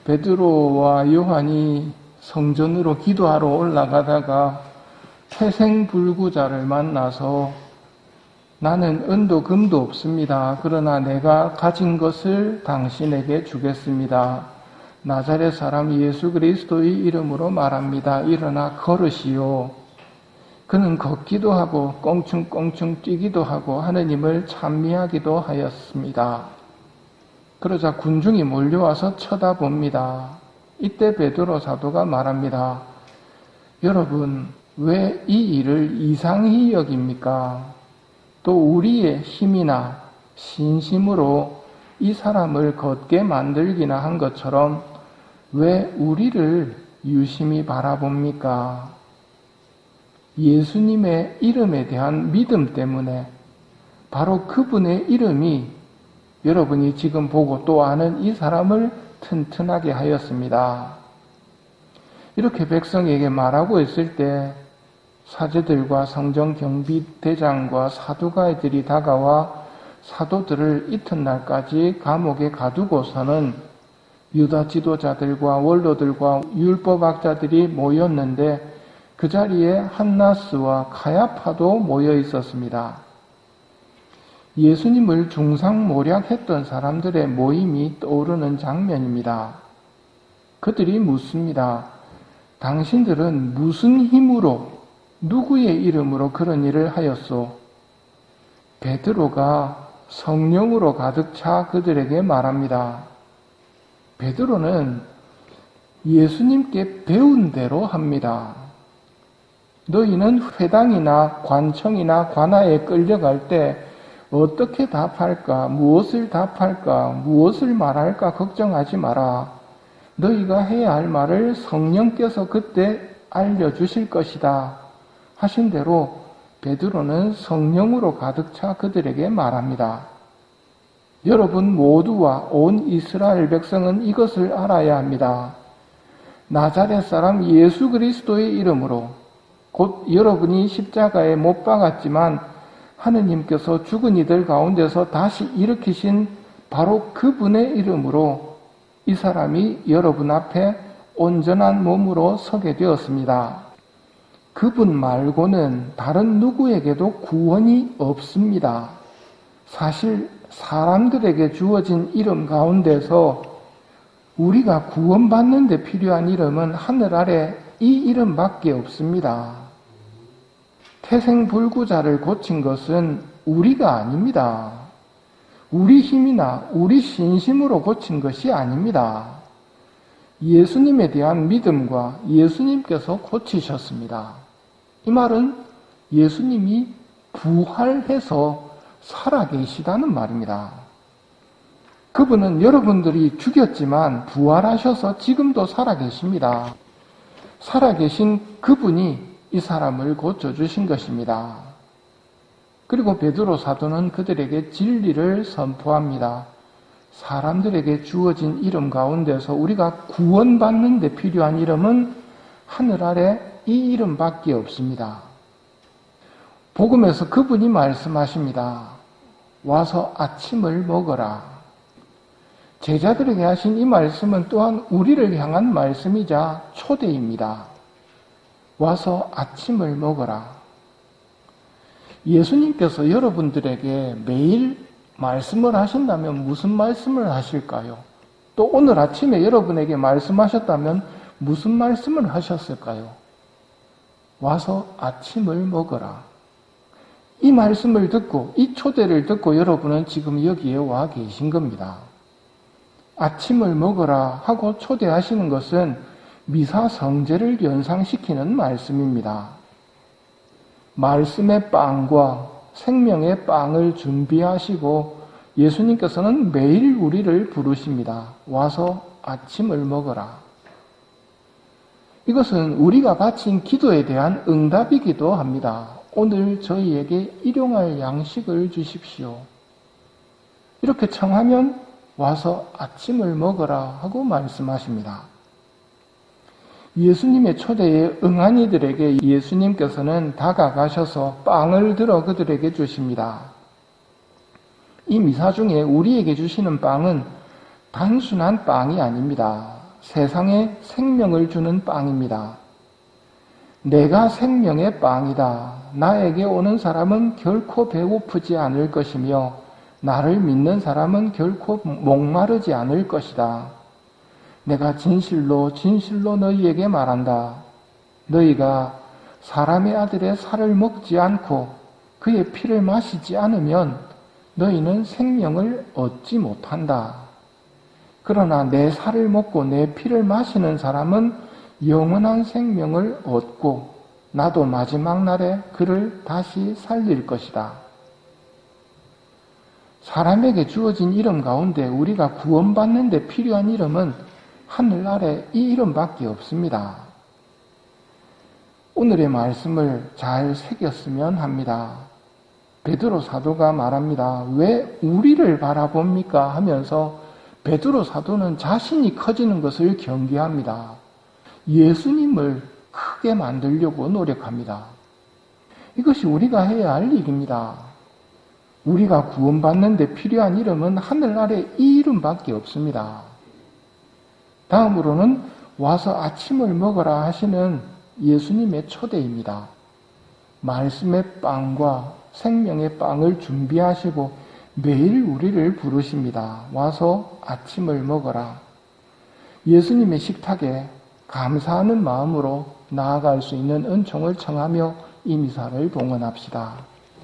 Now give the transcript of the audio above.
베드로와 요한이 성전으로 기도하러 올라가다가 태생불구자를 만나서 나는 은도 금도 없습니다. 그러나 내가 가진 것을 당신에게 주겠습니다. 나자렛 사람 예수 그리스도의 이름으로 말합니다. 일어나 걸으시오. 그는 걷기도 하고 껑충껑충 뛰기도 하고 하느님을 찬미하기도 하였습니다. 그러자 군중이 몰려와서 쳐다봅니다. 이때 베드로 사도가 말합니다. 여러분, 왜 이 일을 이상히 여깁니까? 또 우리의 힘이나 신심으로 이 사람을 걷게 만들기나 한 것처럼 왜 우리를 유심히 바라봅니까? 예수님의 이름에 대한 믿음 때문에 바로 그분의 이름이 여러분이 지금 보고 또 아는 이 사람을 튼튼하게 하였습니다. 이렇게 백성에게 말하고 있을 때 사제들과 성전 경비대장과 사두가이들이 다가와 사도들을 이튿날까지 감옥에 가두고서는 유다 지도자들과 원로들과 율법학자들이 모였는데 그 자리에 한나스와 가야파도 모여 있었습니다. 예수님을 중상모략했던 사람들의 모임이 떠오르는 장면입니다. 그들이 묻습니다. 당신들은 무슨 힘으로 누구의 이름으로 그런 일을 하였소? 베드로가 성령으로 가득 차 그들에게 말합니다. 베드로는 예수님께 배운 대로 합니다. 너희는 회당이나 관청이나 관아에 끌려갈 때 어떻게 답할까? 무엇을 답할까? 무엇을 말할까? 걱정하지 마라. 너희가 해야 할 말을 성령께서 그때 알려주실 것이다. 하신 대로 베드로는 성령으로 가득 차 그들에게 말합니다. 여러분 모두와 온 이스라엘 백성은 이것을 알아야 합니다. 나자렛 사람 예수 그리스도의 이름으로 곧 여러분이 십자가에 못 박았지만 하느님께서 죽은 이들 가운데서 다시 일으키신 바로 그분의 이름으로 이 사람이 여러분 앞에 온전한 몸으로 서게 되었습니다. 그분 말고는 다른 누구에게도 구원이 없습니다. 사실 사람들에게 주어진 이름 가운데서 우리가 구원받는 데 필요한 이름은 하늘 아래 이 이름밖에 없습니다. 태생불구자를 고친 것은 우리가 아닙니다. 우리 힘이나 우리 신심으로 고친 것이 아닙니다. 예수님에 대한 믿음과 예수님께서 고치셨습니다. 이 말은 예수님이 부활해서 살아계시다는 말입니다. 그분은 여러분들이 죽였지만 부활하셔서 지금도 살아계십니다. 살아계신 그분이 이 사람을 고쳐주신 것입니다. 그리고 베드로 사도는 그들에게 진리를 선포합니다. 사람들에게 주어진 이름 가운데서 우리가 구원받는 데 필요한 이름은 하늘 아래 이 이름밖에 없습니다. 복음에서 그분이 말씀하십니다. 와서 아침을 먹어라. 제자들에게 하신 이 말씀은 또한 우리를 향한 말씀이자 초대입니다. 와서 아침을 먹어라. 예수님께서 여러분들에게 매일 말씀을 하신다면 무슨 말씀을 하실까요? 또 오늘 아침에 여러분에게 말씀하셨다면 무슨 말씀을 하셨을까요? 와서 아침을 먹어라. 이 말씀을 듣고 이 초대를 듣고 여러분은 지금 여기에 와 계신 겁니다. 아침을 먹어라 하고 초대하시는 것은 미사 성제를 연상시키는 말씀입니다. 말씀의 빵과 생명의 빵을 준비하시고 예수님께서는 매일 우리를 부르십니다. 와서 아침을 먹어라. 이것은 우리가 바친 기도에 대한 응답이기도 합니다. 오늘 저희에게 일용할 양식을 주십시오. 이렇게 청하면 와서 아침을 먹어라 하고 말씀하십니다. 예수님의 초대에 응한 이들에게 예수님께서는 다가가셔서 빵을 들어 그들에게 주십니다. 이 미사 중에 우리에게 주시는 빵은 단순한 빵이 아닙니다. 세상에 생명을 주는 빵입니다. 내가 생명의 빵이다. 나에게 오는 사람은 결코 배고프지 않을 것이며 나를 믿는 사람은 결코 목마르지 않을 것이다. 내가 진실로 진실로 너희에게 말한다. 너희가 사람의 아들의 살을 먹지 않고 그의 피를 마시지 않으면 너희는 생명을 얻지 못한다. 그러나 내 살을 먹고 내 피를 마시는 사람은 영원한 생명을 얻고 나도 마지막 날에 그를 다시 살릴 것이다. 사람에게 주어진 이름 가운데 우리가 구원받는 데 필요한 이름은 하늘 아래 이 이름밖에 없습니다. 오늘의 말씀을 잘 새겼으면 합니다. 베드로 사도가 말합니다. 왜 우리를 바라봅니까? 하면서 베드로 사도는 자신이 커지는 것을 경계합니다. 예수님을 크게 만들려고 노력합니다. 이것이 우리가 해야 할 일입니다. 우리가 구원받는 데 필요한 이름은 하늘 아래 이 이름밖에 없습니다. 다음으로는 와서 아침을 먹어라 하시는 예수님의 초대입니다. 말씀의 빵과 생명의 빵을 준비하시고 매일 우리를 부르십니다. 와서 아침을 먹어라. 예수님의 식탁에 감사하는 마음으로 나아갈 수 있는 은총을 청하며 이 미사를 봉헌합시다.